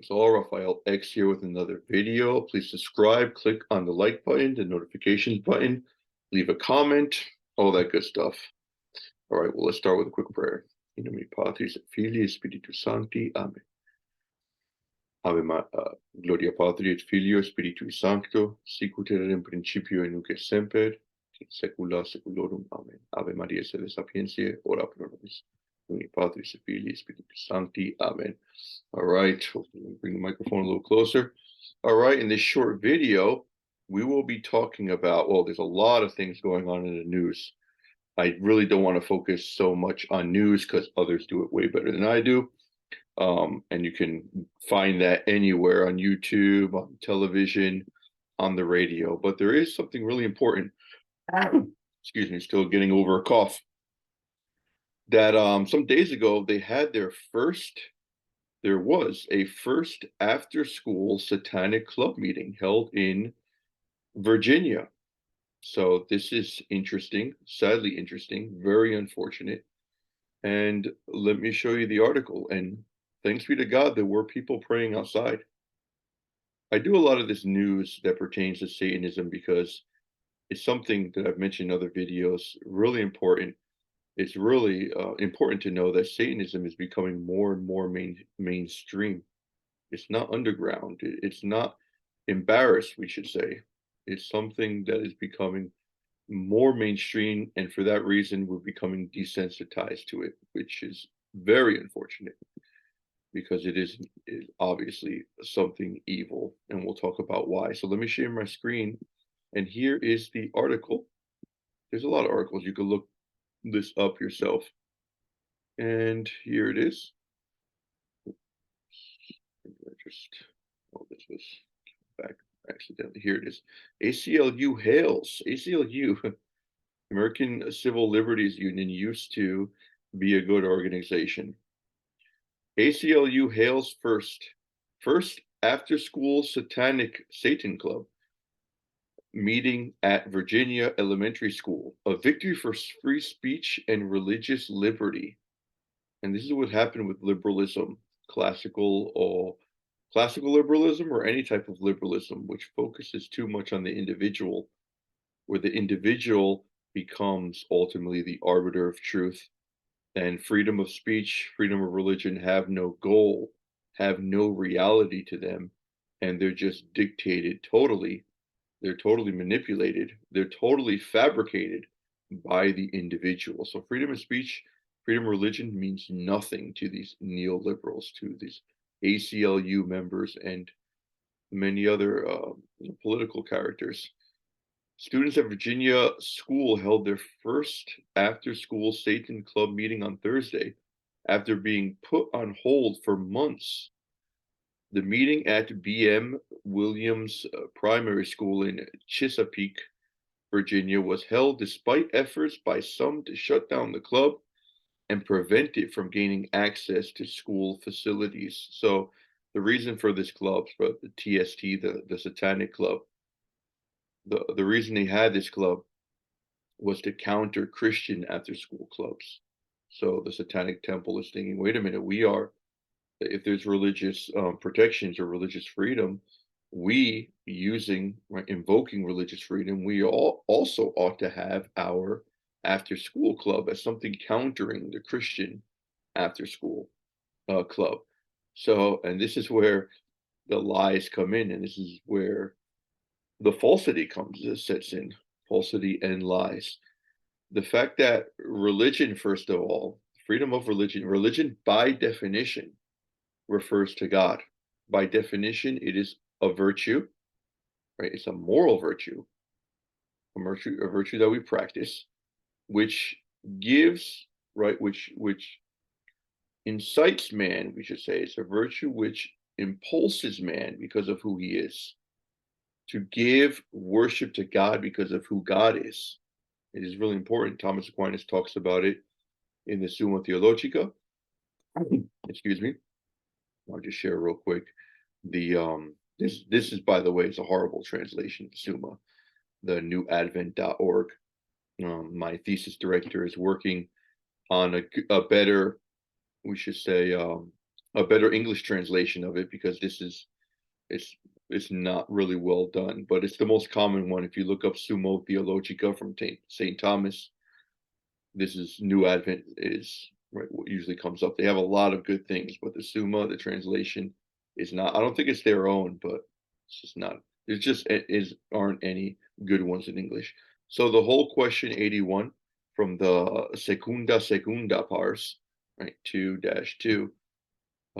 Greetings all, Raphael X here with another video. Please subscribe, click on the like button, the notifications button, leave a comment, all that good stuff. All right, well, let's start with a quick prayer. In nomine Patris et Filii et Spiritus Sancti. Amen. Gloria Patri et Filio Spiritui Sancto, sicut erat in principio et nunc et semper, in saecula saeculorum. Amen. Ave Maria, sede sapientiae, ora pro nobis. In nomine Patris et Filii et Spiritus Sancti. Amen. All right, bring the microphone a little closer. All right, in this short video, we will be talking about, well, there's a lot of things going on in the news. I really don't want to focus so much on news because others do it way better than I do. And you can find that anywhere on YouTube, on television, on the radio. But there is something really important. Excuse me, still getting over a cough. That some days ago, there was a first after-school Satanic club meeting held in Virginia. So this is interesting, sadly interesting, very unfortunate. And let me show you the article. And thanks be to God, there were people praying outside. I do a lot of this news that pertains to Satanism because it's something that I've mentioned in other videos, really important. It's really important to know that Satanism is becoming more and more mainstream. It's not underground. It's not embarrassed, we should say. It's something that is becoming more mainstream, and for that reason, we're becoming desensitized to it, which is very unfortunate because it is obviously something evil, and we'll talk about why. So let me share my screen, and here is the article. There's a lot of articles. You can look this up yourself. And here it is. This was back accidentally. Here it is. ACLU hails. ACLU, American Civil Liberties Union, used to be a good organization. ACLU hails first after-school Satanic Satan Club meeting at Virginia Elementary School, a victory for free speech and religious liberty. And this is what happened with liberalism, classical liberalism or any type of liberalism, which focuses too much on the individual, where the individual becomes ultimately the arbiter of truth. And freedom of speech, freedom of religion have no goal, have no reality to them, and they're just dictated totally. They're totally manipulated. They're totally fabricated by the individual. So freedom of speech, freedom of religion means nothing to these neoliberals, to these ACLU members, and many other political characters. Students at Virginia School held their first after-school Satan Club meeting on Thursday after being put on hold for months. The meeting at B.M. Williams Primary School in Chesapeake, Virginia, was held despite efforts by some to shut down the club and prevent it from gaining access to school facilities. So the reason for this club, the TST, the Satanic Club, the reason they had this club was to counter Christian after-school clubs. So the Satanic Temple is thinking, wait a minute, if there's religious protections or religious freedom, invoking religious freedom, we also ought to have our after-school club as something countering the Christian after-school club. So, and this is where the lies come in, and this is where the falsity sets in, falsity and lies. The fact that religion, first of all, freedom of religion by definition refers to God. By definition, it is a virtue, right? It's a moral virtue, a virtue that we practice, which gives, right, which incites man, we should say. It's a virtue which impulses man because of who he is, to give worship to God because of who God is. It is really important. Thomas Aquinas talks about it in the Summa Theologica. Excuse me. I'll just share real quick. This is, by the way, it's a horrible translation of Summa, the newadvent.org. My thesis director is working on a better, we should say, a better English translation of it, because this is it's it's not really well done, but it's the most common one. If you look up Summa Theologica from Saint Thomas, this is New Advent is right what usually comes up. They have a lot of good things, but the Summa, the translation, is not. I don't think it's their own, but it's just not. There's just aren't any good ones in English. So the whole question 81 from the Segunda Pars, right, 2-2,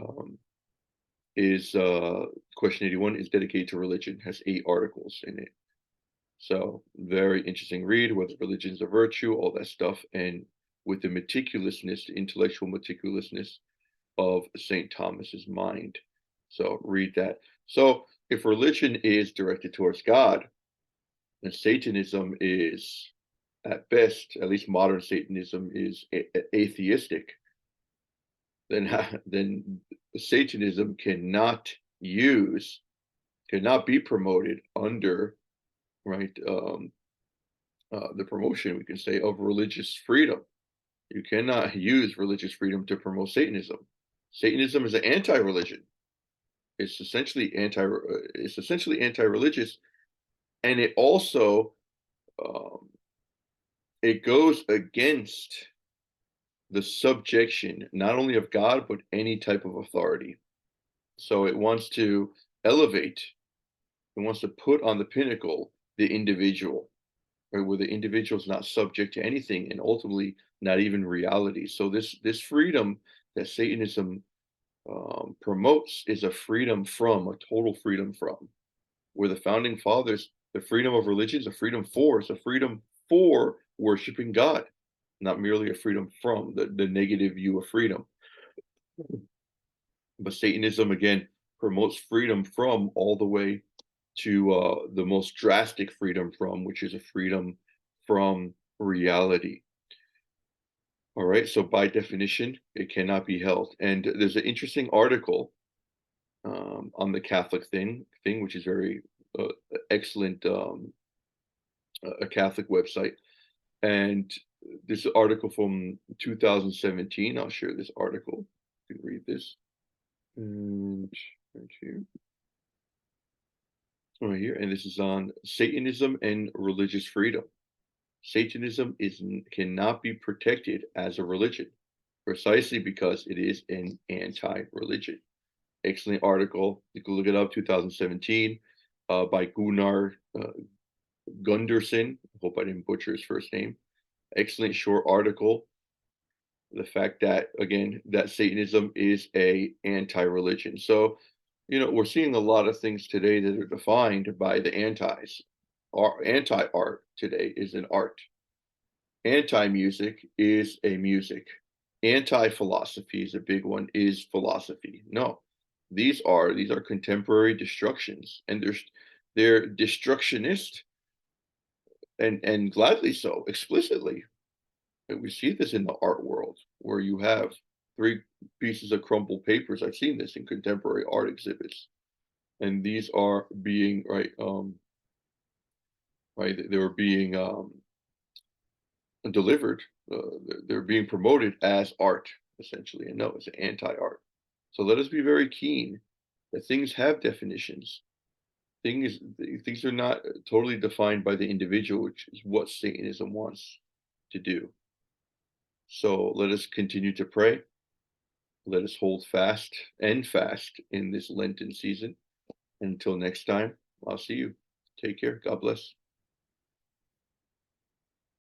um, is question 81 is dedicated to religion, has 8 articles in it. So very interesting read, whether religion is a virtue, all that stuff, and with the meticulousness, the intellectual meticulousness of St. Thomas's mind. So read that. So if religion is directed towards God, then Satanism is, at best, at least modern Satanism is atheistic. Then then Satanism cannot be promoted under, right, the promotion, we can say, of religious freedom. You cannot use religious freedom to promote Satanism. Satanism is an anti-religion. It's essentially anti-religious, and it also um, it goes against the subjection not only of God but any type of authority. So it wants to elevate, it wants to put on the pinnacle the individual, right, where the individual is not subject to anything and ultimately not even reality. So this freedom that Satanism promotes is a total freedom from, where the founding fathers, the freedom of religion is a freedom for, it's a freedom for worshiping God, not merely a freedom from the negative view of freedom. But Satanism, again, promotes freedom from all the way to the most drastic freedom from, which is a freedom from reality. All right, so by definition, it cannot be held. And there's an interesting article on the Catholic thing, which is very uh, excellent, a Catholic website. And this article from 2017, I'll share this article. You can read this. And right here. Right here, and this is on Satanism and religious freedom. Satanism cannot be protected as a religion, precisely because it is an anti-religion. Excellent article. You can look it up, 2017, by Gunnar Gunderson. I hope I didn't butcher his first name. Excellent short article. The fact that, again, that Satanism is a anti-religion. So, we're seeing a lot of things today that are defined by the antis. Anti-art today is an art. Anti-music is a music. Anti-philosophy is a big one, is philosophy. No, these are contemporary destructions, and they're destructionist, and gladly so, explicitly. And we see this in the art world, where you have 3 pieces of crumpled papers. I've seen this in contemporary art exhibits, and these are being they were being delivered. They're being promoted as art, essentially, and no, it's anti-art. So let us be very keen that things have definitions. Things are not totally defined by the individual, which is what Satanism wants to do. So let us continue to pray. Let us hold fast in this Lenten season. Until next time, I'll see you. Take care. God bless.